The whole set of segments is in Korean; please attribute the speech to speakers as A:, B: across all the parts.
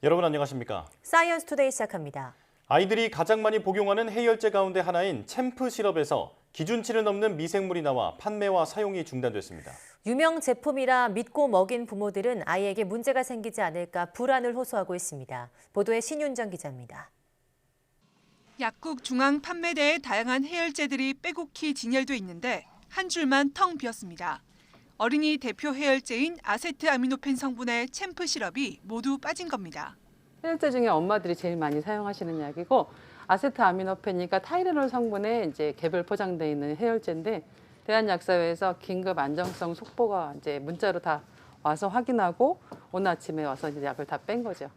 A: 여러분 안녕하십니까?
B: 사이언스 투데이 시작합니다.
A: 아이들이 가장 많이 복용하는 해열제 가운데 하나인 챔프 시럽에서 기준치를 넘는 미생물이 나와 판매와 사용이 중단됐습니다.
B: 유명 제품이라 믿고 먹인 부모들은 아이에게 문제가 생기지 않을까 불안을 호소하고 있습니다. 보도에 신윤정 기자입니다.
C: 약국 중앙 판매대에 다양한 해열제들이 빼곡히 진열돼 있는데 한 줄만 텅 비었습니다. 어린이 대표 해열제인 아세트아미노펜 성분의 챔프 시럽이 모두 빠진 겁니다.
D: 해열제 중에 엄마들이 제일 많이 사용하시는 약이고 아세트아미노펜이니까 타이레놀 성분의 이제 개별 포장되어 있는 해열제인데 대한약사회에서 긴급 안정성 속보가 이제 문자로 다 와서 확인하고 오늘 아침에 와서 이제 약을 다 뺀 거죠.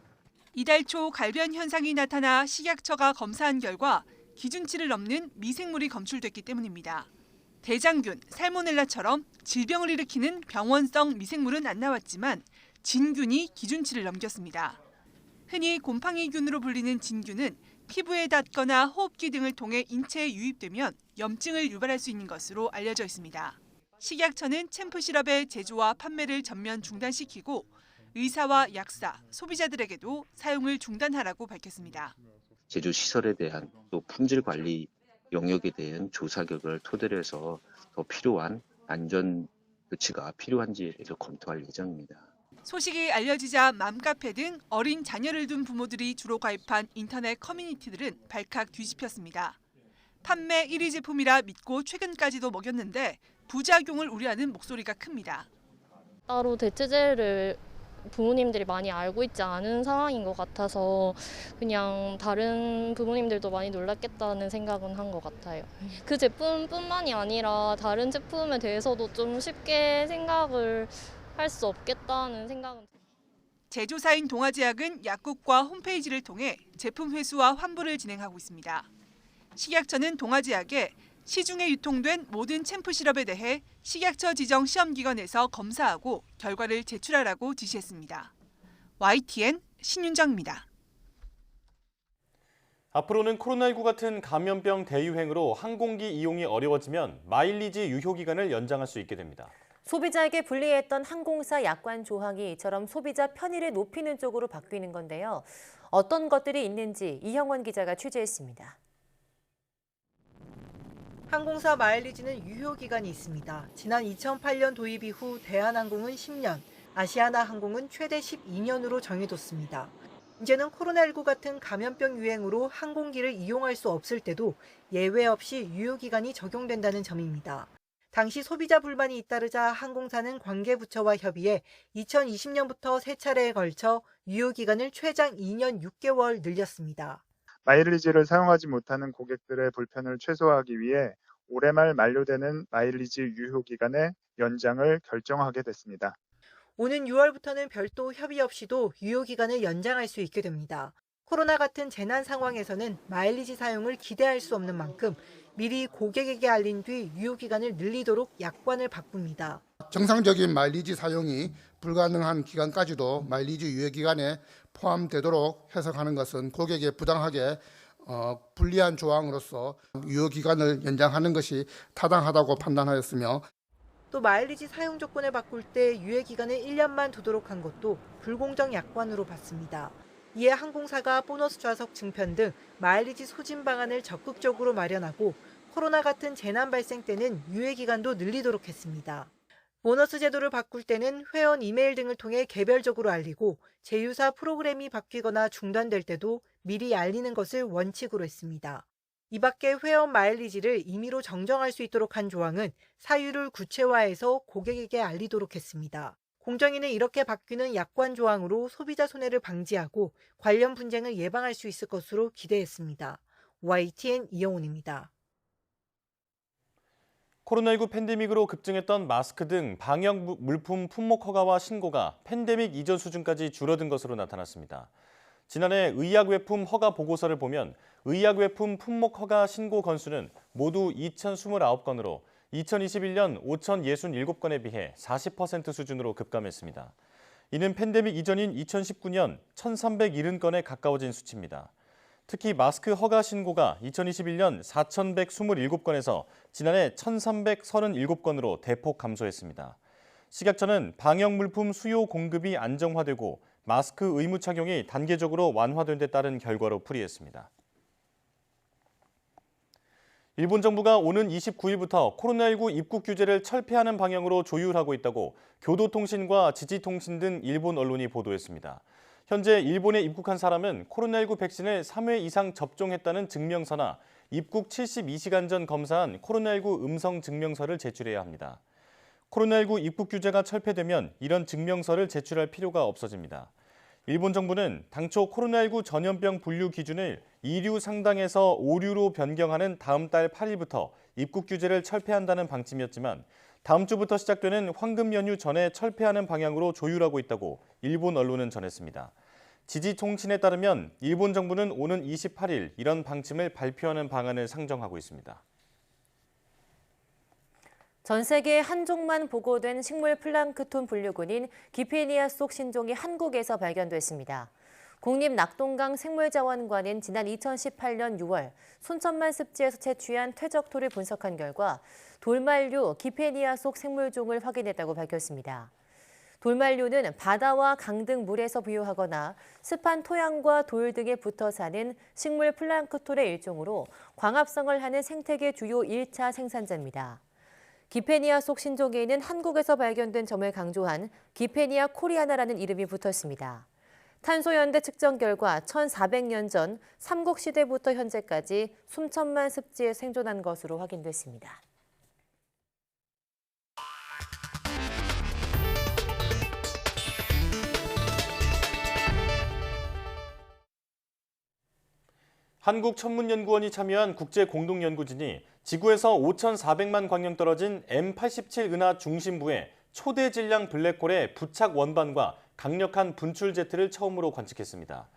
C: 이달 초 갈변 현상이 나타나 식약처가 검사한 결과 기준치를 넘는 미생물이 검출됐기 때문입니다. 대장균, 살모넬라처럼 질병을 일으키는 병원성 미생물은 안 나왔지만 진균이 기준치를 넘겼습니다. 흔히 곰팡이균으로 불리는 진균은 피부에 닿거나 호흡기 등을 통해 인체에 유입되면 염증을 유발할 수 있는 것으로 알려져 있습니다. 식약처는 챔프 시럽의 제조와 판매를 전면 중단시키고 의사와 약사, 소비자들에게도 사용을 중단하라고 밝혔습니다.
E: 제조 시설에 대한 또 품질 관리 영역에 대한 조사 결과를 토대로 해서 더 필요한 안전 조치가 필요한지에 대해서 검토할 예정입니다.
C: 소식이 알려지자 맘카페 등 어린 자녀를 둔 부모들이 주로 가입한 인터넷 커뮤니티들은 발칵 뒤집혔습니다. 판매 1위 제품이라 믿고 최근까지도 먹였는데 부작용을 우려하는 목소리가 큽니다.
F: 따로 대체제를 부모님들이 많이 알고 있지 않은 상황인 것 같아서 그냥 다른 부모님들도 많이 놀랐겠다는 생각은 한 것 같아요. 그 제품뿐만이 아니라 다른 제품에 대해서도 좀 쉽게 생각을 할 수 없겠다는 생각은.
C: 제조사인 동아제약은 약국과 홈페이지를 통해 제품 회수와 환불을 진행하고 있습니다. 식약처는 동아제약에 시중에 유통된 모든 챔프 시럽에 대해 식약처 지정 시험기관에서 검사하고 결과를 제출하라고 지시했습니다. YTN 신윤정입니다.
A: 앞으로는 코로나19 같은 감염병 대유행으로 항공기 이용이 어려워지면 마일리지 유효 기간을 연장할 수 있게 됩니다.
B: 소비자에게 불리했던 항공사 약관 조항이 이처럼 소비자 편의를 높이는 쪽으로 바뀌는 건데요. 어떤 것들이 있는지 이형원 기자가 취재했습니다.
G: 항공사 마일리지는 유효기간이 있습니다. 지난 2008년 도입 이후 대한항공은 10년, 아시아나항공은 최대 12년으로 정해뒀습니다. 이제는 코로나19 같은 감염병 유행으로 항공기를 이용할 수 없을 때도 예외 없이 유효기간이 적용된다는 점입니다. 당시 소비자 불만이 잇따르자 항공사는 관계부처와 협의해 2020년부터 세 차례에 걸쳐 유효기간을 최장 2년 6개월 늘렸습니다.
H: 마일리지를 사용하지 못하는 고객들의 불편을 최소화하기 위해 올해 말 만료되는 마일리지 유효기간의 연장을 결정하게 됐습니다.
G: 오는 6월부터는 별도 협의 없이도 유효기간을 연장할 수 있게 됩니다. 코로나 같은 재난 상황에서는 마일리지 사용을 기대할 수 없는 만큼 미리 고객에게 알린 뒤 유효기간을 늘리도록 약관을 바꿉니다.
I: 정상적인 마일리지 사용이 불가능한 기간까지도 마일리지 유효기간에 포함되도록 해석하는 것은 고객에 부당하게 불리한 조항으로서 유효기간을 연장하는 것이 타당하다고 판단하였으며
G: 또 마일리지 사용 조건을 바꿀 때 유예기간을 1년만 두도록 한 것도 불공정 약관으로 봤습니다. 이에 항공사가 보너스 좌석 증편 등 마일리지 소진 방안을 적극적으로 마련하고 코로나 같은 재난 발생 때는 유예기간도 늘리도록 했습니다. 보너스 제도를 바꿀 때는 회원 이메일 등을 통해 개별적으로 알리고 제휴사 프로그램이 바뀌거나 중단될 때도 미리 알리는 것을 원칙으로 했습니다. 이 밖에 회원 마일리지를 임의로 정정할 수 있도록 한 조항은 사유를 구체화해서 고객에게 알리도록 했습니다. 공정위는 이렇게 바뀌는 약관 조항으로 소비자 손해를 방지하고 관련 분쟁을 예방할 수 있을 것으로 기대했습니다. YTN 이영훈입니다.
A: 코로나19 팬데믹으로 급증했던 마스크 등 방역 물품 품목 허가와 신고가 팬데믹 이전 수준까지 줄어든 것으로 나타났습니다. 지난해 의약외품 허가 보고서를 보면 의약외품 품목 허가 신고 건수는 모두 2,029건으로 2021년 5,067건에 비해 40% 수준으로 급감했습니다. 이는 팬데믹 이전인 2019년 1,370건에 가까워진 수치입니다. 특히 마스크 허가 신고가 2021년 4,127건에서 지난해 1,337건으로 대폭 감소했습니다. 식약처는 방역 물품 수요 공급이 안정화되고 마스크 의무 착용이 단계적으로 완화된 데 따른 결과로 풀이했습니다. 일본 정부가 오는 29일부터 코로나19 입국 규제를 철폐하는 방향으로 조율하고 있다고 교도통신과 지지통신 등 일본 언론이 보도했습니다. 현재 일본에 입국한 사람은 코로나19 백신을 3회 이상 접종했다는 증명서나 입국 72시간 전 검사한 코로나19 음성 증명서를 제출해야 합니다. 코로나19 입국 규제가 철폐되면 이런 증명서를 제출할 필요가 없어집니다. 일본 정부는 당초 코로나19 전염병 분류 기준을 2류 상당에서 5류로 변경하는 다음 달 8일부터 입국 규제를 철폐한다는 방침이었지만 다음 주부터 시작되는 황금 연휴 전에 철폐하는 방향으로 조율하고 있다고 일본 언론은 전했습니다. 지지통신에 따르면 일본 정부는 오는 28일 이런 방침을 발표하는 방안을 상정하고 있습니다.
B: 전 세계 한 종만 보고된 식물 플랑크톤 분류군인 기페니아 속 신종이 한국에서 발견됐습니다. 국립낙동강 생물자원관은 지난 2018년 6월 손천만 습지에서 채취한 퇴적토를 분석한 결과 돌말류 기페니아 속 생물종을 확인했다고 밝혔습니다. 돌말류는 바다와 강 등 물에서 부유하거나 습한 토양과 돌 등에 붙어 사는 식물 플랑크톤의 일종으로 광합성을 하는 생태계 주요 1차 생산자입니다. 기페니아 속 신종에는 한국에서 발견된 점을 강조한 기페니아 코리아나라는 이름이 붙었습니다. 탄소연대 측정 결과 1400년 전 삼국시대부터 현재까지 숨천만 습지에 생존한 것으로 확인됐습니다.
A: 한국천문연구원이 참여한 국제공동연구진이 지구에서 5,400만 광년 떨어진 M87 은하 중심부의 초대 질량 블랙홀의 부착 원반과 강력한 분출 제트를 처음으로 관측했습니다.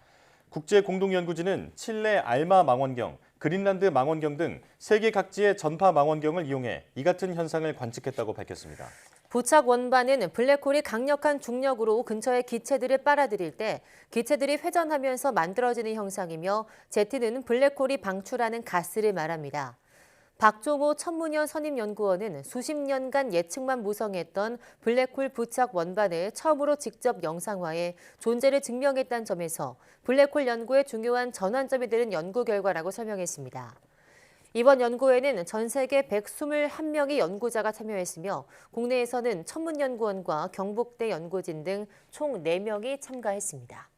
A: 국제공동연구진은 칠레 알마 망원경, 그린란드 망원경 등 세계 각지의 전파 망원경을 이용해 이 같은 현상을 관측했다고 밝혔습니다.
B: 부착 원반은 블랙홀이 강력한 중력으로 근처의 기체들을 빨아들일 때 기체들이 회전하면서 만들어지는 형상이며 제트는 블랙홀이 방출하는 가스를 말합니다. 박종호 천문연 선임연구원은 수십 년간 예측만 무성했던 블랙홀 부착 원반을 처음으로 직접 영상화해 존재를 증명했다는 점에서 블랙홀 연구의 중요한 전환점이 되는 연구 결과라고 설명했습니다. 이번 연구에는 전 세계 121명의 연구자가 참여했으며 국내에서는 천문연구원과 경북대 연구진 등 총 4명이 참가했습니다.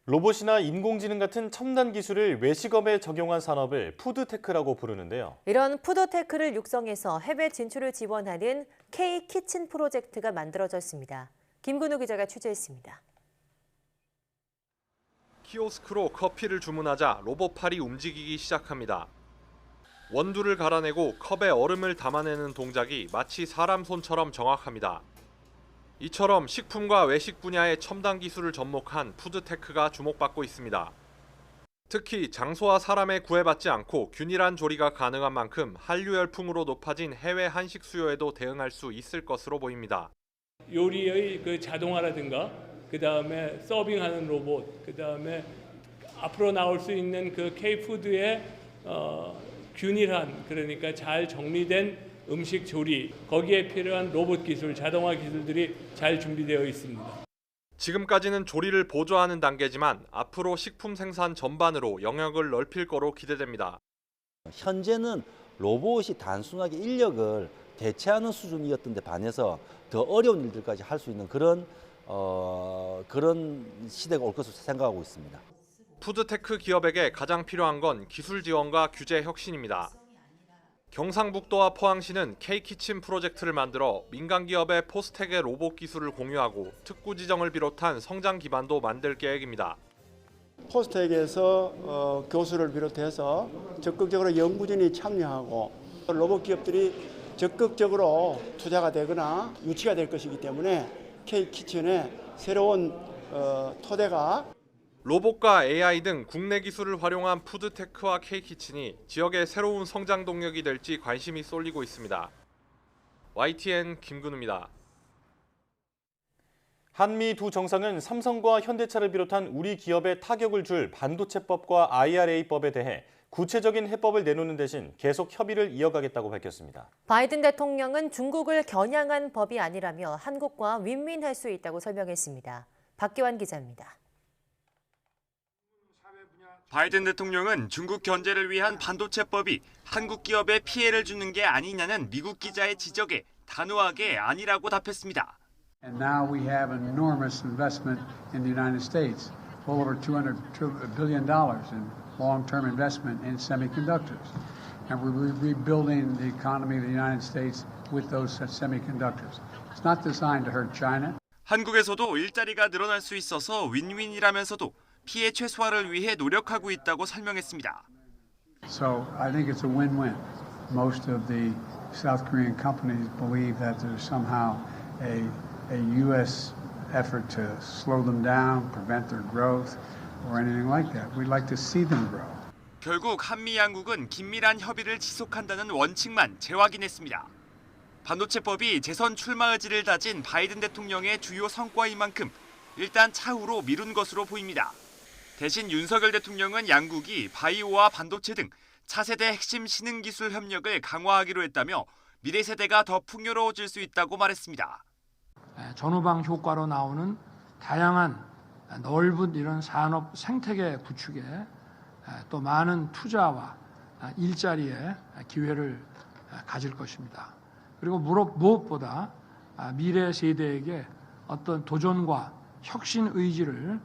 A: 로봇이나 인공지능 같은 첨단 기술을 외식업에 적용한 산업을 푸드테크라고 부르는데요.
B: 이런 푸드테크를 육성해서 해외 진출을 지원하는 K-키친 프로젝트가 만들어졌습니다. 김근우 기자가 취재했습니다.
J: 키오스크로 커피를 주문하자 로봇팔이 움직이기 시작합니다. 원두를 갈아내고 컵에 얼음을 담아내는 동작이 마치 사람 손처럼 정확합니다. 이처럼 식품과 외식 분야의 첨단 기술을 접목한 푸드테크가 주목받고 있습니다. 특히 장소와 사람에 구애받지 않고 균일한 조리가 가능한 만큼 한류 열풍으로 높아진 해외 한식 수요에도 대응할 수 있을 것으로 보입니다.
K: 요리의 그 자동화라든가 그다음에 서빙하는 로봇, 그다음에 앞으로 나올 수 있는 그 K푸드의 균일한, 그러니까 잘 정리된 음식 조리, 거기에 필요한 로봇 기술, 자동화 기술들이 잘 준비되어 있습니다.
J: 지금까지는 조리를 보조하는 단계지만 앞으로 식품 생산 전반으로 영역을 넓힐 거로 기대됩니다.
L: 현재는 로봇이 단순하게 인력을 대체하는 수준이었던 데 반해서 더 어려운 일들까지 할 수 있는 그런 시대가 올 것으로 생각하고 있습니다.
J: 푸드테크 기업에게 가장 필요한 건 기술 지원과 규제 혁신입니다. 경상북도와 포항시는 K-키친 프로젝트를 만들어 민간 기업의 포스텍의 로봇 기술을 공유하고 특구 지정을 비롯한 성장 기반도 만들 계획입니다.
M: 포스텍에서 교수를 비롯해서 적극적으로 연구진이 참여하고 로봇 기업들이 적극적으로 투자가 되거나 유치가 될 것이기 때문에 K-키친의 새로운 토대가
J: 로봇과 AI 등 국내 기술을 활용한 푸드테크와 K-키친이 지역의 새로운 성장 동력이 될지 관심이 쏠리고 있습니다. YTN 김근우입니다.
A: 한미 두 정상은 삼성과 현대차를 비롯한 우리 기업에 타격을 줄 반도체법과 IRA법에 대해 구체적인 해법을 내놓는 대신 계속 협의를 이어가겠다고 밝혔습니다.
B: 바이든 대통령은 중국을 겨냥한 법이 아니라며 한국과 윈윈할 수 있다고 설명했습니다. 박기환 기자입니다.
N: 바이든 대통령은 중국 견제를 위한 반도체법이 한국 기업에 피해를 주는 게 아니냐는 미국 기자의 지적에 단호하게 아니라고 답했습니다.
O: And now we have an enormous investment in the United States, well over $200 billion in long-term investment in semiconductors. And we're rebuilding the economy of the United States with those semiconductors. It's not designed to hurt China.
N: 한국에서도 일자리가 늘어날 수 있어서 윈윈이라면서도 피해 최소화를 위해 노력하고 있다고 설명했습니다.
O: So I think it's a win-win. Most of the South Korean companies believe that there's somehow a U.S. effort to slow them down, prevent their growth, or anything like that. We'd like to see them grow.
N: 결국 한미 양국은 긴밀한 협의를 지속한다는 원칙만 재확인했습니다. 반도체법이 재선 출마 의지를 다진 바이든 대통령의 주요 성과인 만큼 일단 차후로 미룬 것으로 보입니다. 대신 윤석열 대통령은 양국이 바이오와 반도체 등 차세대 핵심 신흥기술 협력을 강화하기로 했다며 미래 세대가 더 풍요로워질 수 있다고 말했습니다.
O: 전후방 효과로 나오는 다양한 넓은 이런 산업 생태계 구축에 또 많은 투자와 일자리의 기회를 가질 것입니다. 그리고 무엇보다 미래 세대에게 어떤 도전과 혁신 의지를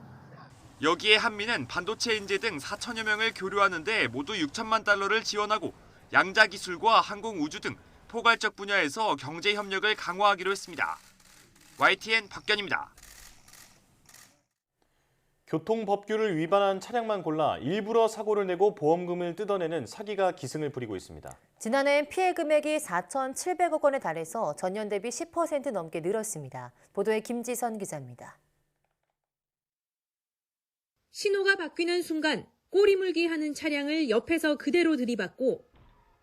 N: 여기에 한미는 반도체 인재 등 4천여 명을 교류하는 데 모두 6천만 달러를 지원하고 양자 기술과 항공 우주 등 포괄적 분야에서 경제 협력을 강화하기로 했습니다. YTN 박견입니다.
A: 교통법규를 위반한 차량만 골라 일부러 사고를 내고 보험금을 뜯어내는 사기가 기승을 부리고 있습니다.
B: 지난해 피해 금액이 4,700억 원에 달해서 전년 대비 10% 넘게 늘었습니다. 보도에 김지선 기자입니다.
P: 신호가 바뀌는 순간 꼬리물기 하는 차량을 옆에서 그대로 들이받고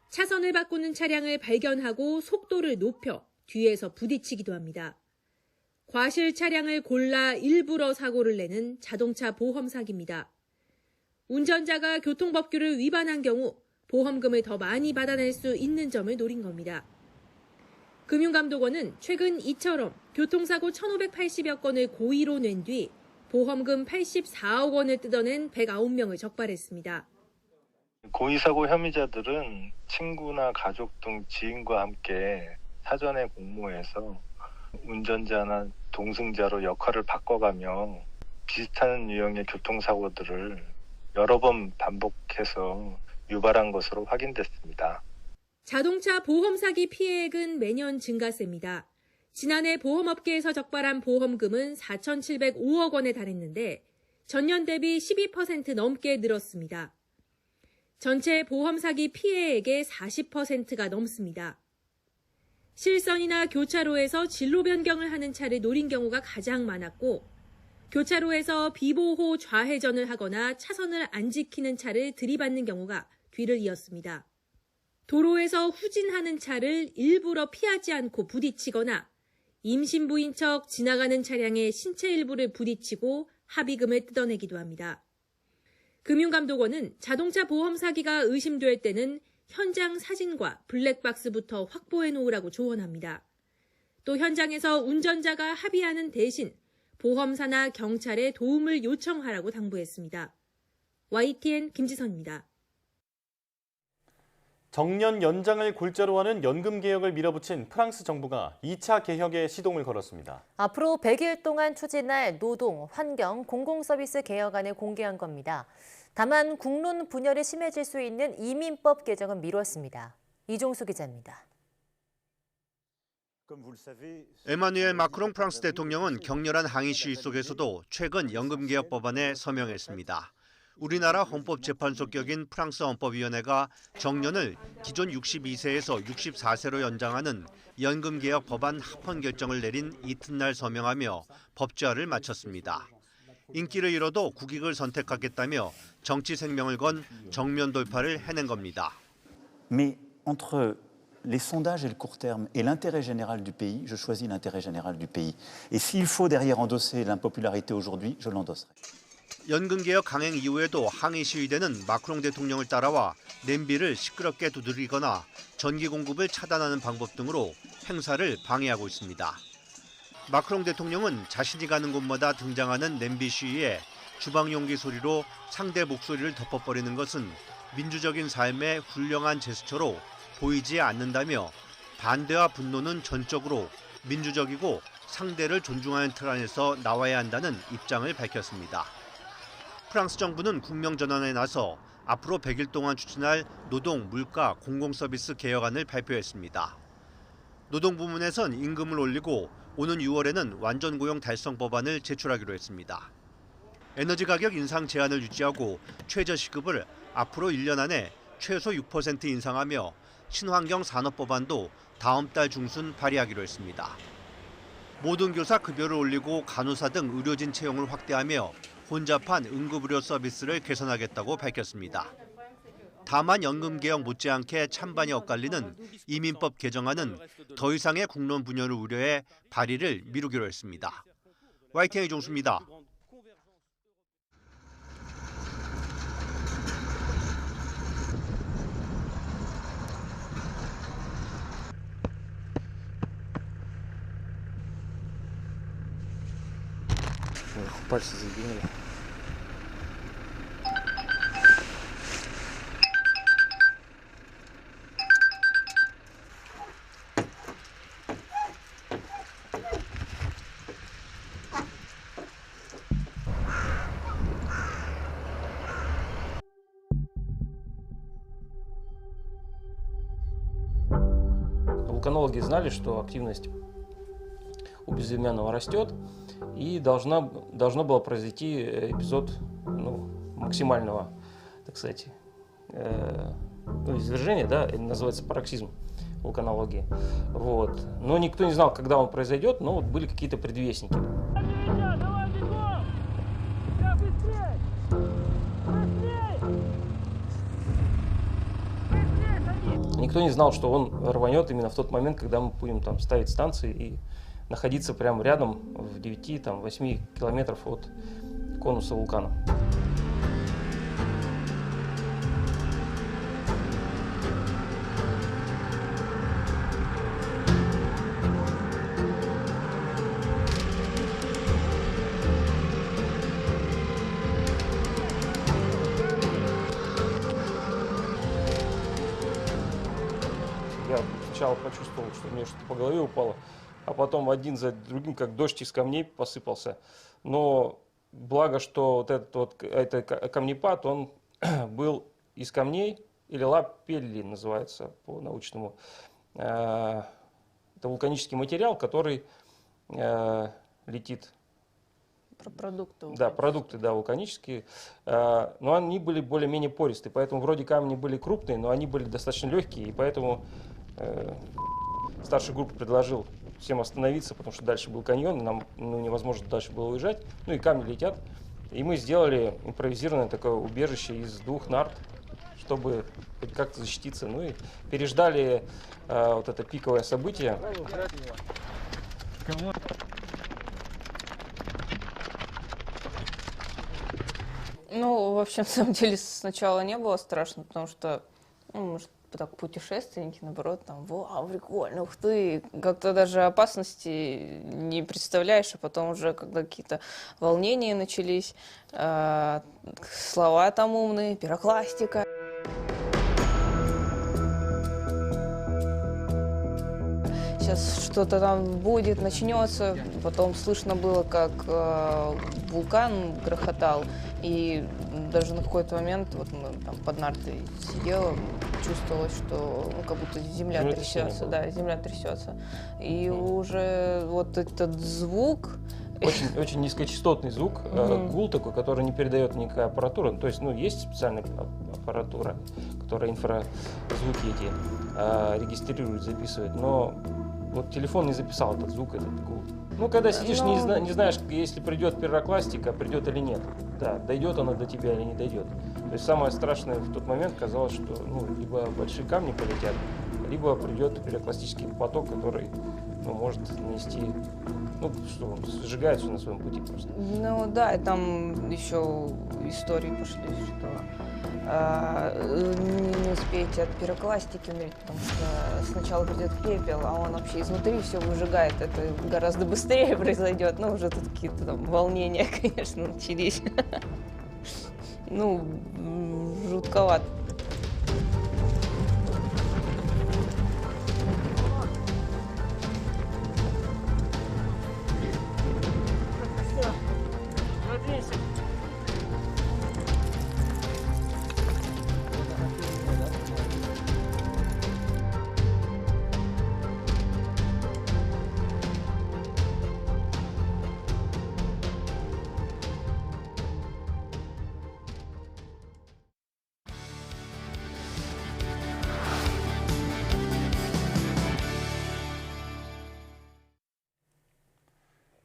P: 차선을 바꾸는 차량을 발견하고 속도를 높여 뒤에서 부딪히기도 합니다. 과실 차량을 골라 일부러 사고를 내는 자동차 보험 사기입니다. 운전자가 교통법규를 위반한 경우 보험금을 더 많이 받아낼 수 있는 점을 노린 겁니다. 금융감독원은 최근 이처럼 교통사고 1,580여 건을 고의로 낸 뒤 보험금 84억 원을 뜯어낸 109명을 적발했습니다.
Q: 고의사고 혐의자들은 친구나 가족 등 지인과 함께 사전에 공모해서 운전자나 동승자로 역할을 바꿔가며 비슷한 유형의 교통사고들을 여러 번 반복해서 유발한 것으로 확인됐습니다.
P: 자동차 보험 사기 피해액은 매년 증가세입니다. 지난해 보험업계에서 적발한 보험금은 4,705억 원에 달했는데 전년 대비 12% 넘게 늘었습니다. 전체 보험 사기 피해액의 40%가 넘습니다. 실선이나 교차로에서 진로 변경을 하는 차를 노린 경우가 가장 많았고 교차로에서 비보호 좌회전을 하거나 차선을 안 지키는 차를 들이받는 경우가 뒤를 이었습니다. 도로에서 후진하는 차를 일부러 피하지 않고 부딪히거나 임신부인 척 지나가는 차량의 신체 일부를 부딪히고 합의금을 뜯어내기도 합니다. 금융감독원은 자동차 보험 사기가 의심될 때는 현장 사진과 블랙박스부터 확보해 놓으라고 조언합니다. 또 현장에서 운전자가 합의하는 대신 보험사나 경찰에 도움을 요청하라고 당부했습니다. YTN 김지선입니다.
A: 정년 연장을 골자로 하는 연금 개혁을 밀어붙인 프랑스 정부가 2차 개혁에 시동을 걸었습니다.
B: 앞으로 100일 동안 추진할 노동, 환경, 공공서비스 개혁안을 공개한 겁니다. 다만 국론 분열이 심해질 수 있는 이민법 개정은 미뤘습니다. 이종수 기자입니다.
R: 에마뉘엘 마크롱 프랑스 대통령은 격렬한 항의 시위 속에서도 최근 연금개혁 법안에 서명했습니다. 우리나라 헌법재판소 격인 프랑스 헌법위원회가 정년을 기존 62세에서 64세로 연장하는 연금개혁 법안 합헌 결정을 내린 이튿날 서명하며 법제화를 마쳤습니다. 인기를 잃어도 국익을 선택하겠다며 정치 생명을 건 정면 돌파를 해낸 겁니다.
S: Mais entre les sondages et le court terme et l'intérêt général du pays, je choisis l'intérêt général du pays. Et s'il faut derrière endosser l'impopularité aujourd'hui, je l'endosserai.
R: 연금개혁 강행 이후에도 항의 시위대는 마크롱 대통령을 따라와 냄비를 시끄럽게 두드리거나 전기 공급을 차단하는 방법 등으로 행사를 방해하고 있습니다. 마크롱 대통령은 자신이 가는 곳마다 등장하는 냄비 시위에 주방 용기 소리로 상대 목소리를 덮어버리는 것은 민주적인 삶의 훌륭한 제스처로 보이지 않는다며 반대와 분노는 전적으로 민주적이고 상대를 존중하는 틀 안에서 나와야 한다는 입장을 밝혔습니다. 프랑스 정부는 국명전환에 나서 앞으로 100일 동안 추진할 노동, 물가, 공공서비스 개혁안을 발표했습니다. 노동 부문에선 임금을 올리고 오는 6월에는 완전고용 달성 법안을 제출하기로 했습니다. 에너지 가격 인상 제한을 유지하고 최저시급을 앞으로 1년 안에 최소 6% 인상하며 친환경 산업 법안도 다음 달 중순 발의하기로 했습니다. 모든 교사 급여를 올리고 간호사 등 의료진 채용을 확대하며 혼잡한 응급의료 서비스를 개선하겠다고 밝혔습니다. 다만 연금개혁 못지않게 찬반이 엇갈리는 이민법 개정안은 더 이상의 국론 분열을 우려해 발의를 미루기로 했습니다. YTN 이종수입니다.
T: Пальцы загинули. Вулканологи знали, что активность у безымянного растет, и должно было произойти эпизод максимального, так сказать, извержения, да, называется пароксизм вулканологии. Вот. Но никто не знал, когда он произойдет, но вот были какие-то предвестники. Никто не знал, что он рванет именно в тот момент, когда мы будем там ставить станции и находиться прямо рядом, в 9-8 километров от конуса вулкана. Я сначала почувствовал, что мне что-то по голове упало, а потом один за другим, как дождь из камней, посыпался. Но благо, что вот этот камнепад, он был из камней, или лапелли называется по-научному. Это вулканический материал, который летит.
U: Продукты.
A: Да, продукты, да, вулканические. Но они были более-менее пористые, поэтому вроде камни были крупные, но они были достаточно легкие, и поэтому старший группа предложил всем остановиться, потому что дальше был каньон, и нам невозможно дальше было уезжать. Ну и камни летят. И мы сделали импровизированное такое убежище из 2 нарт, чтобы хоть как-то защититься. Ну и переждали вот это пиковое событие.
U: Ну, вообще, на самом деле, сначала не было страшно, потому что, может, так путешественники, наоборот, там, вау, прикольно, ух ты, как-то даже опасности не представляешь, а потом уже, когда какие-то волнения начались, слова там умные, пирокластика. Сейчас что-то там будет, начнется, потом слышно было, как вулкан грохотал, и даже на какой-то момент, вот мы там под нартой сидела, чувствовалось, что как будто земля трясется, да, земля трясется, и уже вот этот звук.
A: Очень низкочастотный звук, гул такой, который не передает никакая аппаратура. То есть, есть специальная аппаратура, которая инфразвуки эти регистрирует, записывает, но вот телефон не записал этот звук, этот гул. Ну, когда сидишь, не знаешь, если придет пирокластика, придет или нет. Да, дойдет она до тебя или не дойдет. То есть самое страшное в тот момент казалось, что либо большие камни полетят, либо придет пирокластический поток, который
T: может нанести, ну, что он сжигается на своем пути просто.
U: Ну да, и там еще истории пошли, что не успеете от пирокластики умереть, потому что сначала придет пепел, а он вообще изнутри все выжигает. Это гораздо быстрее произойдет. Ну, уже тут какие-то там волнения, конечно, начались. Ну, жутковато.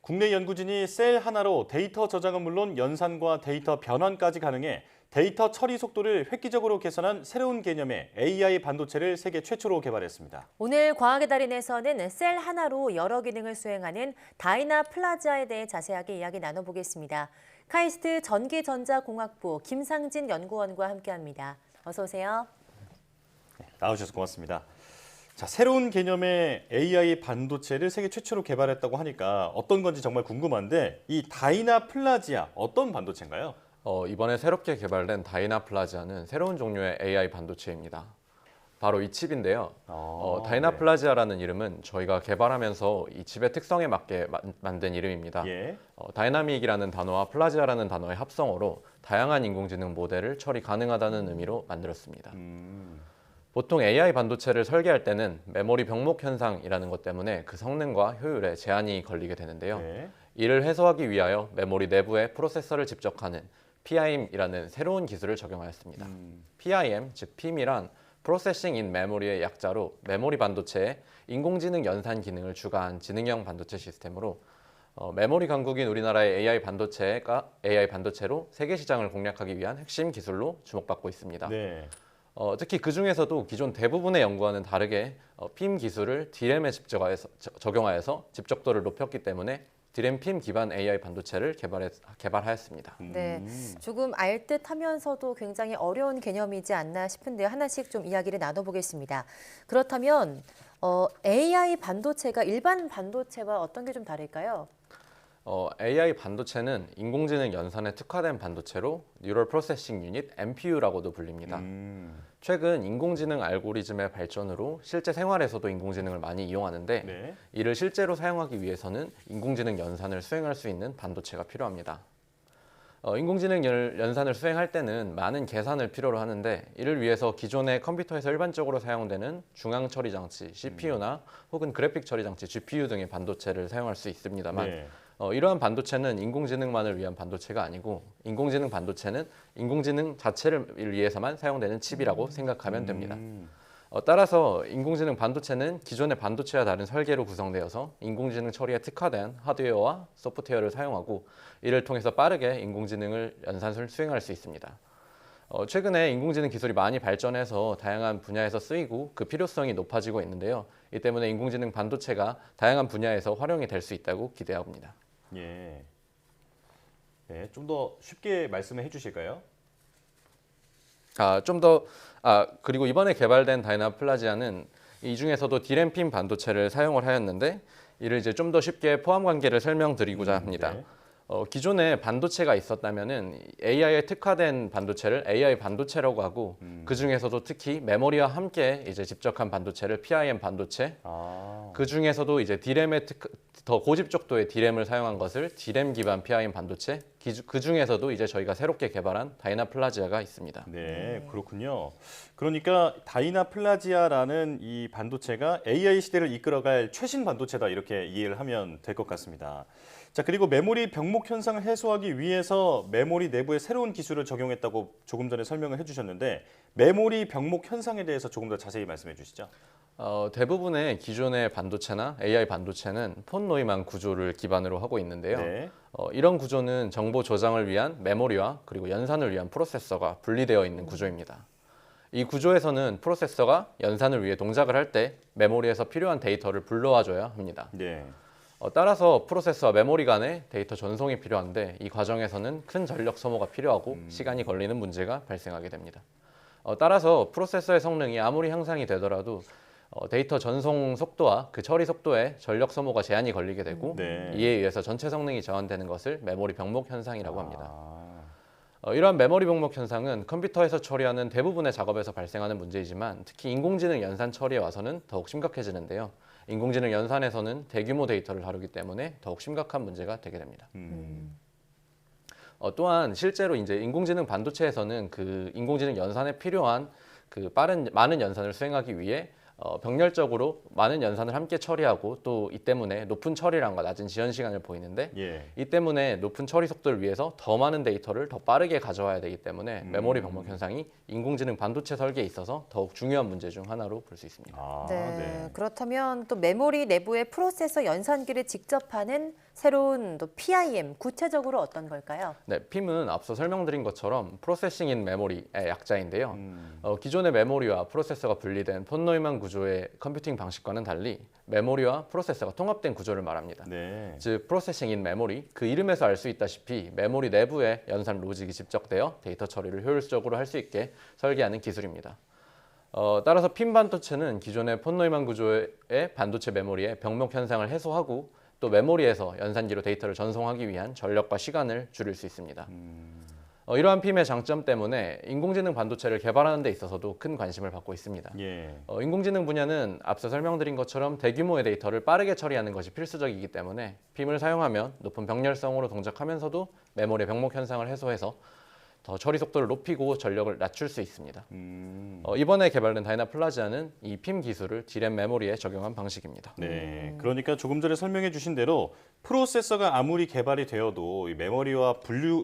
A: 국내 연구진이 셀 하나로 데이터 저장은 물론 연산과 데이터 변환까지 가능해 데이터 처리 속도를 획기적으로 개선한 새로운 개념의 AI 반도체를 세계 최초로 개발했습니다.
B: 오늘 과학의 달인에서는 셀 하나로 여러 기능을 수행하는 다이나 플라지아에 대해 자세하게 이야기 나눠보겠습니다. 카이스트 전기전자공학부 김상진 연구원과 함께합니다. 어서 오세요.
A: 나와주셔서 고맙습니다. 자, 새로운 개념의 AI 반도체를 세계 최초로 개발했다고 하니까 어떤 건지 정말 궁금한데 이 다이나 플라지아 어떤 반도체인가요?
D: 이번에 새롭게 개발된 다이나 플라지아는 새로운 종류의 AI 반도체입니다. 바로 이 칩인데요. 다이나
A: 네.
D: 플라지아라는 이름은 저희가 개발하면서 이 칩의 특성에 맞게 만든 이름입니다.
A: 예.
D: 다이나믹이라는 단어와 플라지아라는 단어의 합성어로 다양한 인공지능 모델을 처리 가능하다는 의미로 만들었습니다. 보통 AI 반도체를 설계할 때는 메모리 병목 현상이라는 것 때문에 그 성능과 효율에 제한이 걸리게 되는데요.
A: 네.
D: 이를 해소하기 위하여 메모리 내부에 프로세서를 집적하는 PIM이라는 새로운 기술을 적용하였습니다. PIM, 즉 PIM이란 프로세싱 인 메모리의 약자로 메모리 반도체에 인공지능 연산 기능을 추가한 지능형 반도체 시스템으로 메모리 강국인 우리나라의 AI 반도체로 세계 시장을 공략하기 위한 핵심 기술로 주목받고 있습니다.
A: 네.
D: 특히 그 중에서도 기존 대부분의 연구와는 다르게 PIM 기술을 D램에 적용하여서 집적도를 높였기 때문에 D램 PIM 기반 AI 반도체를 개발하였습니다.
B: 네, 조금 알듯하면서도 굉장히 어려운 개념이지 않나 싶은데요. 하나씩 좀 이야기를 나눠보겠습니다. 그렇다면 AI 반도체가 일반 반도체와 어떤 게 좀 다를까요?
D: AI 반도체는 인공지능 연산에 특화된 반도체로 뉴럴 프로세싱 유닛 NPU라고도 불립니다. 최근 인공지능 알고리즘의 발전으로 실제 생활에서도 인공지능을 많이 이용하는데
A: 네.
D: 이를 실제로 사용하기 위해서는 인공지능 연산을 수행할 수 있는 반도체가 필요합니다. 인공지능 연산을 수행할 때는 많은 계산을 필요로 하는데 이를 위해서 기존의 컴퓨터에서 일반적으로 사용되는 중앙 처리 장치 CPU나 혹은 그래픽 처리 장치 GPU 등의 반도체를 사용할 수 있습니다만
A: 네.
D: 이러한 반도체는 인공지능만을 위한 반도체가 아니고 인공지능 반도체는 인공지능 자체를 위해서만 사용되는 칩이라고 생각하면 됩니다. 따라서 인공지능 반도체는 기존의 반도체와 다른 설계로 구성되어서 인공지능 처리에 특화된 하드웨어와 소프트웨어를 사용하고 이를 통해서 빠르게 인공지능을 연산을 수행할 수 있습니다. 최근에 인공지능 기술이 많이 발전해서 다양한 분야에서 쓰이고 그 필요성이 높아지고 있는데요. 이 때문에 인공지능 반도체가 다양한 분야에서 활용이 될 수 있다고 기대합니다.
A: 예. 네, 좀 더 쉽게 말씀해 주실까요?
D: 그리고 이번에 개발된 다이나 플라지아는 이 중에서도 D램 PIM 반도체를 사용을 하였는데 이를 이제 좀 더 쉽게 포함 관계를 설명드리고자 합니다.
A: 네.
D: 기존에 반도체가 있었다면은 AI에 특화된 반도체를 AI 반도체라고 하고 그 중에서도 특히 메모리와 함께 이제 집적한 반도체를 PIM 반도체, 그 중에서도 이제 D램의 더 고집적도의 D램을 사용한 것을 D램 기반 PIM 반도체, 그 중에서도 이제 저희가 새롭게 개발한 다이나 플라지아가 있습니다.
A: 네, 그렇군요. 그러니까 다이나 플라지아라는 이 반도체가 AI 시대를 이끌어갈 최신 반도체다 이렇게 이해를 하면 될 것 같습니다. 자, 그리고 메모리 병목 현상을 해소하기 위해서 메모리 내부에 새로운 기술을 적용했다고 조금 전에 설명을 해주셨는데 메모리 병목 현상에 대해서 조금 더 자세히 말씀해 주시죠.
D: 대부분의 기존의 반도체나 AI 반도체는 폰 노이만 구조를 기반으로 하고 있는데요.
A: 네.
D: 이런 구조는 정보 저장을 위한 메모리와 그리고 연산을 위한 프로세서가 분리되어 있는 구조입니다. 이 구조에서는 프로세서가 연산을 위해 동작을 할 때 메모리에서 필요한 데이터를 불러와줘야 합니다.
A: 네.
D: 따라서 프로세서와 메모리 간의 데이터 전송이 필요한데 이 과정에서는 큰 전력 소모가 필요하고 시간이 걸리는 문제가 발생하게 됩니다. 따라서 프로세서의 성능이 아무리 향상이 되더라도 데이터 전송 속도와 그 처리 속도에 전력 소모가 제한이 걸리게 되고
A: 네.
D: 이에 의해서 전체 성능이 저하되는 것을 메모리 병목 현상이라고 합니다. 이러한 메모리 병목 현상은 컴퓨터에서 처리하는 대부분의 작업에서 발생하는 문제이지만 특히 인공지능 연산 처리에 와서는 더욱 심각해지는데요. 인공지능 연산에서는 대규모 데이터를 다루기 때문에 더욱 심각한 문제가 되게 됩니다. 또한 실제로 이제 인공지능 반도체에서는 그 인공지능 연산에 필요한 그 많은 연산을 수행하기 위해 병렬적으로 많은 연산을 함께 처리하고 또 이 때문에 높은 처리량과 낮은 지연 시간을 보이는데 이 때문에 높은 처리 속도를 위해서 더 많은 데이터를 더 빠르게 가져와야 되기 때문에 메모리 병목 현상이 인공지능 반도체 설계에 있어서 더욱 중요한 문제 중 하나로 볼 수 있습니다.
B: 네. 그렇다면 또 메모리 내부의 프로세서 연산기를 직접 하는 새로운 또 PIM, 구체적으로 어떤 걸까요?
D: 네, PIM은 앞서 설명드린 것처럼 프로세싱 인 메모리의 약자인데요. 기존의 메모리와 프로세서가 분리된 폰 노이만 구조의 컴퓨팅 방식과는 달리 메모리와 프로세서가 통합된 구조를 말합니다.
A: 네.
D: 즉 프로세싱 인 메모리, 그 이름에서 알 수 있다시피 메모리 내부에 연산 로직이 집적되어 데이터 처리를 효율적으로 할 수 있게 설계하는 기술입니다. 따라서 PIM 반도체는 기존의 폰 노이만 구조의 반도체 메모리의 병목 현상을 해소하고 또 메모리에서 연산기로 데이터를 전송하기 위한 전력과 시간을 줄일 수 있습니다. 이러한 PIM의 장점 때문에 인공지능 반도체를 개발하는 데 있어서도 큰 관심을 받고 있습니다. 인공지능 분야는 앞서 설명드린 것처럼 대규모의 데이터를 빠르게 처리하는 것이 필수적이기 때문에 PIM을 사용하면 높은 병렬성으로 동작하면서도 메모리의 병목 현상을 해소해서 더 처리 속도를 높이고 전력을 낮출 수 있습니다. 이번에 개발된 다이나플라지아는 이 PIM 기술을 D램 메모리에 적용한 방식입니다.
A: 네, 그러니까 조금 전에 설명해 주신 대로 프로세서가 아무리 개발이 되어도 이 메모리와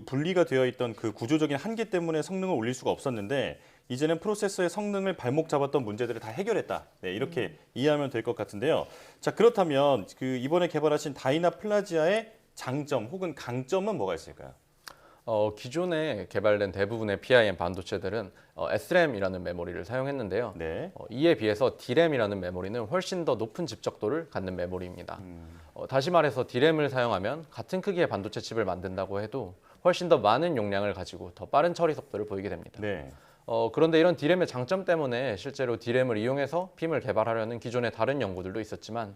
A: 분리가 되어 있던 그 구조적인 한계 때문에 성능을 올릴 수가 없었는데 이제는 프로세서의 성능을 발목 잡았던 문제들을 다 해결했다. 네, 이렇게 이해하면 될 것 같은데요. 자, 그렇다면 그 이번에 개발하신 다이나플라지아의 장점 혹은 강점은 뭐가 있을까요?
D: 기존에 개발된 대부분의 PIM 반도체들은 SRAM이라는 메모리를 사용했는데요. 이에 비해서 D램이라는 메모리는 훨씬 더 높은 집적도를 갖는 메모리입니다. 다시 말해서 D램을 사용하면 같은 크기의 반도체 칩을 만든다고 해도 훨씬 더 많은 용량을 가지고 더 빠른 처리 속도를 보이게 됩니다. 그런데 이런 D램의 장점 때문에 실제로 D램을 이용해서 PIM을 개발하려는 기존의 다른 연구들도 있었지만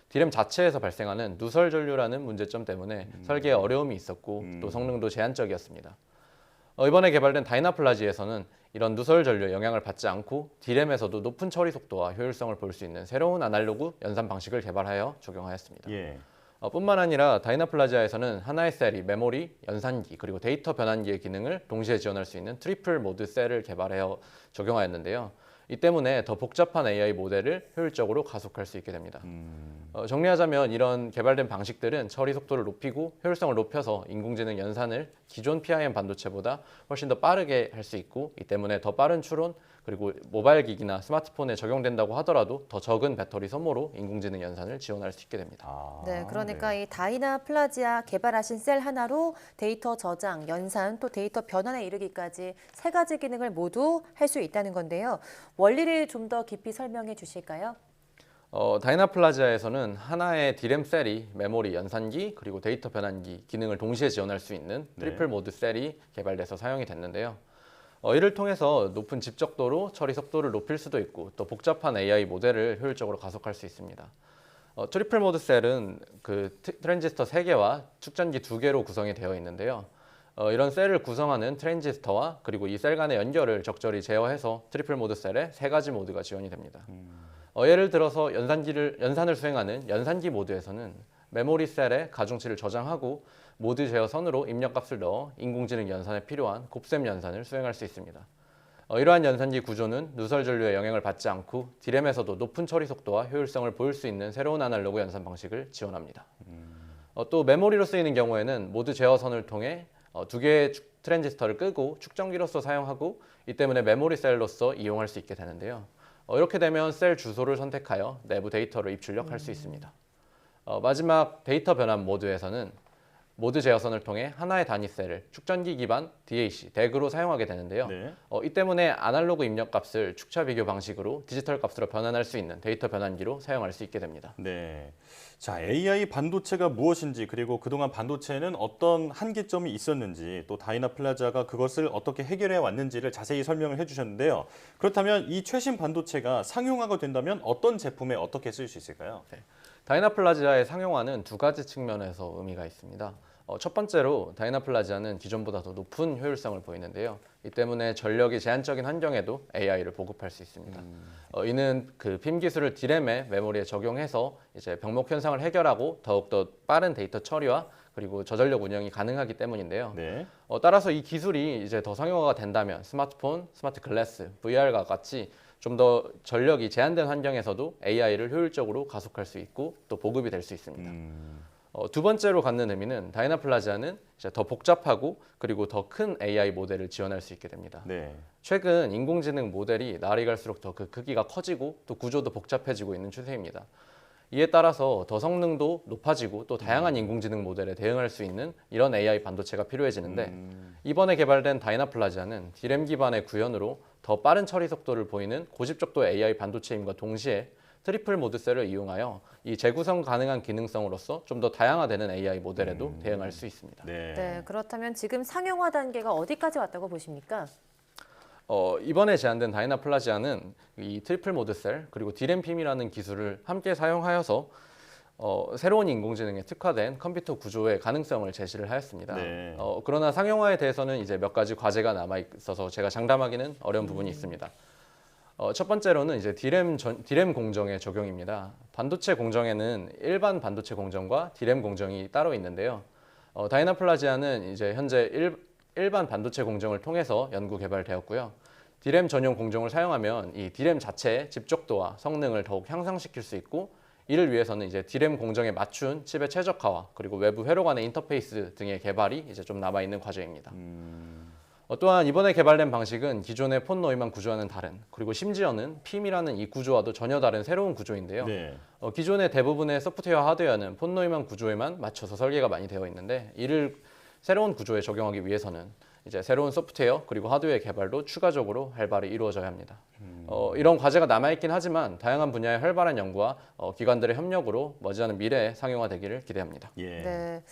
D: D램 자체에서 발생하는 누설 전류라는 문제점 때문에 설계에 어려움이 있었고 또 성능도 제한적이었습니다. 이번에 개발된 다이나플라지에서는 이런 누설 전류에 영향을 받지 않고 D램에서도 높은 처리 속도와 효율성을 볼 수 있는 새로운 아날로그 연산 방식을 개발하여 적용하였습니다. 뿐만 아니라 다이나플라지아에서는 하나의 셀이 메모리, 연산기, 그리고 데이터 변환기의 기능을 동시에 지원할 수 있는 트리플 모드 셀을 개발하여 적용하였는데요. 이 때문에 더 복잡한 AI 모델을 효율적으로 가속할 수 있게 됩니다. 정리하자면 이런 개발된 방식들은 처리 속도를 높이고 효율성을 높여서 인공지능 연산을 기존 PIM 반도체보다 훨씬 더 빠르게 할 수 있고 이 때문에 더 빠른 추론 그리고 모바일 기기나 스마트폰에 적용된다고 하더라도 더 적은 배터리 소모로 인공지능 연산을 지원할 수 있게 됩니다.
B: 네, 그러니까 이 다이나플라지아 개발하신 셀 하나로 데이터 저장, 연산, 또 데이터 변환에 이르기까지 세 가지 기능을 모두 할 수 있다는 건데요. 원리를 좀 더 깊이 설명해 주실까요?
D: 다이나플라지아에서는 하나의 D램 셀이 메모리, 연산기, 그리고 데이터 변환기 기능을 동시에 지원할 수 있는 트리플 모드 셀이 개발돼서 사용이 됐는데요. 이를 통해서 높은 집적도로 처리 속도를 높일 수도 있고 또 복잡한 AI 모델을 효율적으로 가속할 수 있습니다. 트리플 모드 셀은 그 트랜지스터 3개와 축전기 2개로 구성이 되어 있는데요. 이런 셀을 구성하는 트랜지스터와 그리고 이 셀 간의 연결을 적절히 제어해서 트리플 모드 셀에 3가지 모드가 지원이 됩니다. 예를 들어서 연산을 수행하는 연산기 모드에서는 메모리 셀에 가중치를 저장하고 모드 제어 선으로 입력값을 넣어 인공지능 연산에 필요한 곱셈 연산을 수행할 수 있습니다. 이러한 연산기 구조는 누설 전류의 영향을 받지 않고 D램에서도 높은 처리 속도와 효율성을 보일 수 있는 새로운 아날로그 연산 방식을 지원합니다. 또 메모리로 쓰이는 경우에는 모드 제어선을 통해 2개의 트랜지스터를 끄고 축전기로서 사용하고 이 때문에 메모리 셀로서 이용할 수 있게 되는데요. 이렇게 되면 셀 주소를 선택하여 내부 데이터를 입출력할 수 있습니다. 마지막 데이터 변환 모드에서는 모드 제어선을 통해 하나의 단위셀을 축전기 기반 DAC, DAC으로 사용하게 되는데요.
A: 네.
D: 이 때문에 아날로그 입력값을 축차 비교 방식으로 디지털 값으로 변환할 수 있는 데이터 변환기로 사용할 수 있게 됩니다.
A: 네. 자, AI 반도체가 무엇인지 그리고 그동안 반도체에는 어떤 한계점이 있었는지 또 다이나플라자가 그것을 어떻게 해결해 왔는지를 자세히 설명을 해주셨는데요. 그렇다면 이 최신 반도체가 상용화가 된다면 어떤 제품에 어떻게 쓸 수 있을까요?
D: 네. 다이나플라지아의 상용화는 두 가지 측면에서 의미가 있습니다. 첫 번째로 다이나플라지아는 기존보다 더 높은 효율성을 보이는데요. 이 때문에 전력이 제한적인 환경에도 AI를 보급할 수 있습니다. 이는 그 핌 기술을 D램의 메모리에 적용해서 이제 병목 현상을 해결하고 더욱더 빠른 데이터 처리와 그리고 저전력 운영이 가능하기 때문인데요.
A: 네.
D: 따라서 이 기술이 이제 더 상용화가 된다면 스마트폰, 스마트 글래스, VR과 같이 좀 더 전력이 제한된 환경에서도 AI를 효율적으로 가속할 수 있고 또 보급이 될 수 있습니다. 두 번째로 갖는 의미는 다이나플라지아는 이제 더 복잡하고 그리고 더 큰 AI 모델을 지원할 수 있게 됩니다.
A: 네.
D: 최근 인공지능 모델이 날이 갈수록 더 그 크기가 커지고 또 구조도 복잡해지고 있는 추세입니다. 이에 따라서 더 성능도 높아지고 또 다양한 인공지능 모델에 대응할 수 있는 이런 AI 반도체가 필요해지는데 이번에 개발된 다이나플라지아는 D램 기반의 구현으로 더 빠른 처리 속도를 보이는 고집적도의 AI 반도체임과 동시에 트리플 모드셀을 이용하여 이 재구성 가능한 기능성으로서 좀 더 다양화되는 AI 모델에도 대응할 수 있습니다.
B: 네, 그렇다면 지금 상용화 단계가 어디까지 왔다고 보십니까?
D: 이번에 제안된 다이나플라지아는 이 트리플 모드셀 그리고 D램 핌이라는 기술을 함께 사용하여서 새로운 인공지능에 특화된 컴퓨터 구조의 가능성을 제시를 하였습니다.
A: 네.
D: 그러나 상용화에 대해서는 이제 몇 가지 과제가 남아 있어서 제가 장담하기는 어려운 부분이 있습니다. 첫 번째로는 이제 D램 공정의 적용입니다. 반도체 공정에는 일반 반도체 공정과 D램 공정이 따로 있는데요. 다이나플라지아는 이제 현재 일반 반도체 공정을 통해서 연구 개발되었고요. D램 전용 공정을 사용하면 이 D램 자체의 집적도와 성능을 더욱 향상시킬 수 있고 이를 위해서는 이제 D램 공정에 맞춘 칩의 최적화와 그리고 외부 회로 간의 인터페이스 등의 개발이 이제 좀 남아 있는 과제입니다. 또한 이번에 개발된 방식은 기존의 폰 너희만 구조와는 다른 그리고 심지어는 핌이라는 이 구조와도 전혀 다른 새로운 구조인데요.
A: 네.
D: 기존의 대부분의 소프트웨어 하드웨어는 폰 너희만 구조에만 맞춰서 설계가 많이 되어 있는데 이를 새로운 구조에 적용하기 위해서는 이제 새로운 소프트웨어 그리고 하드웨어 개발도 추가적으로 활발히 이루어져야 합니다. 이런 과제가 남아있긴 하지만 다양한 분야의 활발한 연구와 기관들의 협력으로 머지않은 미래에 상용화되기를 기대합니다.
B: 네.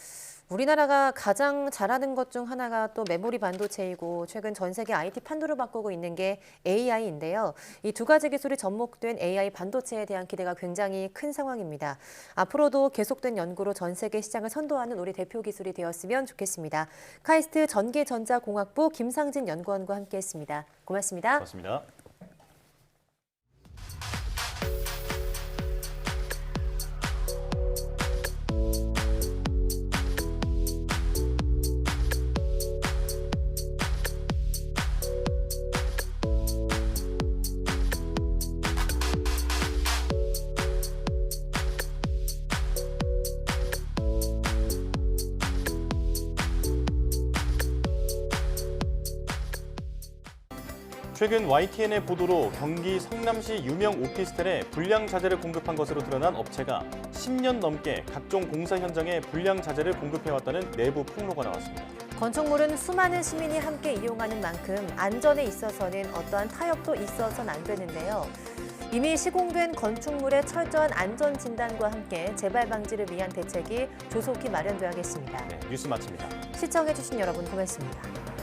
B: 우리나라가 가장 잘하는 것 중 하나가 또 메모리 반도체이고 최근 전 세계 IT 판도를 바꾸고 있는 게 AI인데요. 이 두 가지 기술이 접목된 AI 반도체에 대한 기대가 굉장히 큰 상황입니다. 앞으로도 계속된 연구로 전 세계 시장을 선도하는 우리 대표 기술이 되었으면 좋겠습니다. 카이스트 전기전자공학부 김상진 연구원과 함께했습니다. 고맙습니다.
A: 고맙습니다. 최근 YTN의 보도로 경기 성남시 유명 오피스텔에 불량 자재를 공급한 것으로 드러난 업체가 10년 넘게 각종 공사 현장에 불량 자재를 공급해왔다는 내부 폭로가 나왔습니다.
B: 건축물은 수많은 시민이 함께 이용하는 만큼 안전에 있어서는 어떠한 타협도 있어서는 안 되는데요. 이미 시공된 건축물의 철저한 안전 진단과 함께 재발 방지를 위한 대책이 조속히 마련돼야겠습니다.
A: 네, 뉴스 마칩니다.
B: 시청해주신 여러분 고맙습니다.